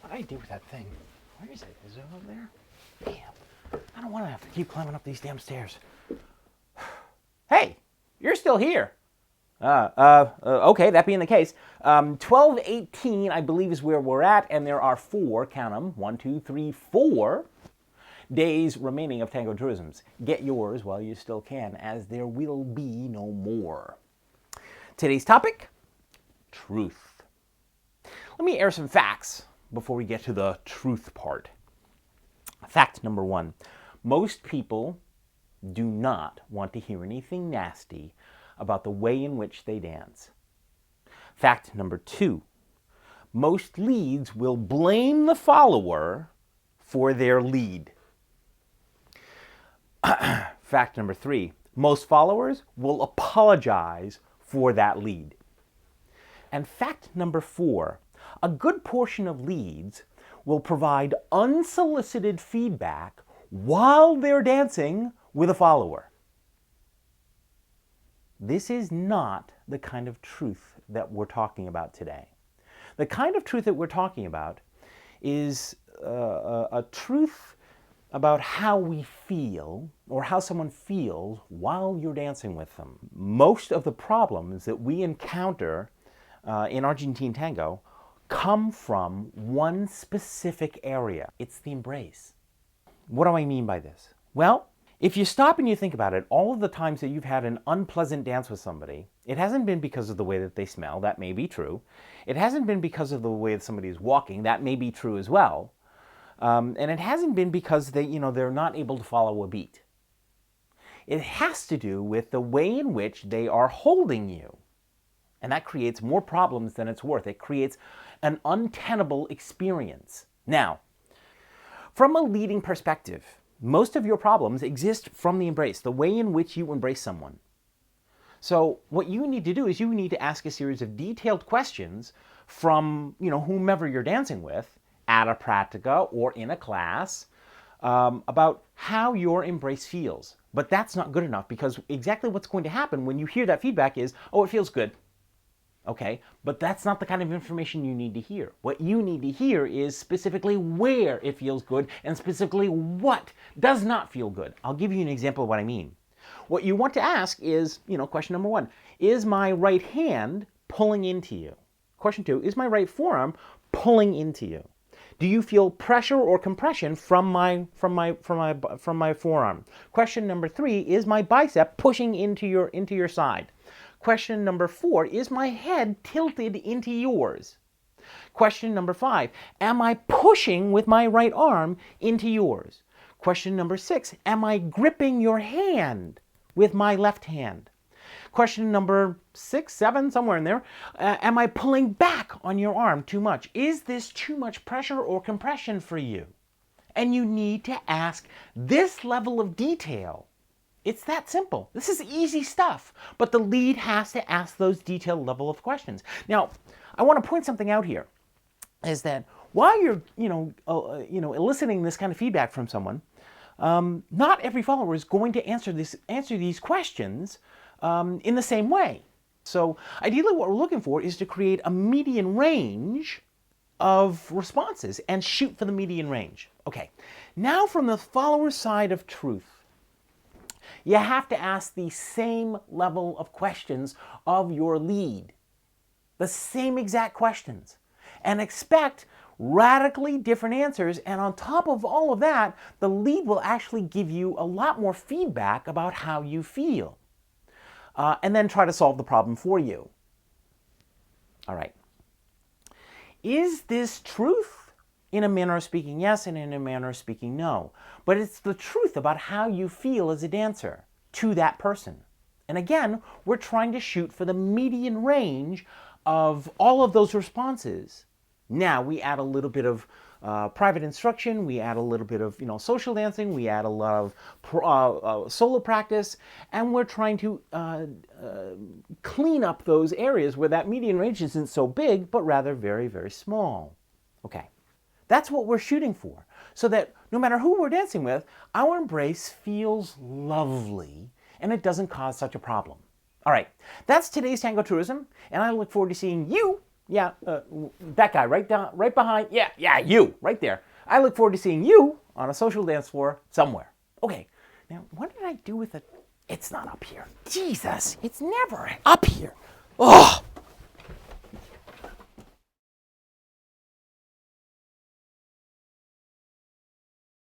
What do I do with that thing? Where is it? Is it over there? Damn. I don't want to have to keep climbing up these damn stairs. Hey, you're still here. Okay, that being the case, 12:18, I believe, is where we're at, and there are count them, 1, 2, 3, 4 days remaining of Tango Tourisms. Get yours while you still can, as there will be no more. Today's topic, truth. Let me air some facts before we get to the truth part. Fact number 1, most people do not want to hear anything nasty about the way in which they dance. Fact number 2, most leads will blame the follower for their lead. Fact number 3, most followers will apologize for that lead. And fact number 4, a good portion of leads will provide unsolicited feedback while they're dancing with a follower. This is not the kind of truth that we're talking about today. The kind of truth that we're talking about is a truth about how we feel or how someone feels while you're dancing with them. Most of the problems that we encounter in Argentine tango come from one specific area. It's the embrace. What do I mean by this? Well, if you stop and you think about it, all of the times that you've had an unpleasant dance with somebody, it hasn't been because of the way that they smell. That may be true. It hasn't been because of the way that somebody is walking. That may be true as well. And it hasn't been because they're not able to follow a beat. It has to do with the way in which they are holding you. And that creates more problems than it's worth. It creates an untenable experience. Now, from a leading perspective, most of your problems exist from the embrace, the way in which you embrace someone. So what you need to do is you need to ask a series of detailed questions from whomever you're dancing with at a pratica or in a class about how your embrace feels. But that's not good enough, because exactly what's going to happen when you hear that feedback is, oh, it feels good. Okay, but that's not the kind of information you need to hear. What you need to hear is specifically where it feels good and specifically what does not feel good. I'll give you an example of what I mean. What you want to ask is, question number 1, is my right hand pulling into you? Question 2, is my right forearm pulling into you? Do you feel pressure or compression from my forearm? Question number 3, is my bicep pushing into your side? Question number 4, is my head tilted into yours? Question number 5, am I pushing with my right arm into yours? Question number 6, am I gripping your hand with my left hand? Question number 6, 7, somewhere in there, am I pulling back on your arm too much? Is this too much pressure or compression for you? And you need to ask this level of detail. It's that simple. This is easy stuff, but the lead has to ask those detailed level of questions. Now, I want to point something out here, is that while you're, eliciting this kind of feedback from someone, not every follower is going to answer these questions in the same way. So ideally what we're looking for is to create a median range of responses and shoot for the median range. Okay, now from the follower side of truth, you have to ask the same level of questions of your lead, the same exact questions, and expect radically different answers. And on top of all of that, the lead will actually give you a lot more feedback about how you feel, and then try to solve the problem for you. All right. Is this truth? In a manner of speaking, yes, and in a manner of speaking, no. But it's the truth about how you feel as a dancer to that person. And again, we're trying to shoot for the median range of all of those responses. Now, we add a little bit of private instruction, we add a little bit of social dancing, we add a lot of solo practice, and we're trying to clean up those areas where that median range isn't so big, but rather very, very small. Okay. That's what we're shooting for, so that no matter who we're dancing with, our embrace feels lovely and it doesn't cause such a problem. All right, that's today's Tango Tourism, and I look forward to seeing you Yeah, that guy right behind. Yeah, you, right there. I look forward to seeing you on a social dance floor somewhere. Okay, now what did I do with it? It's not up here. Jesus, it's never up here. Oh!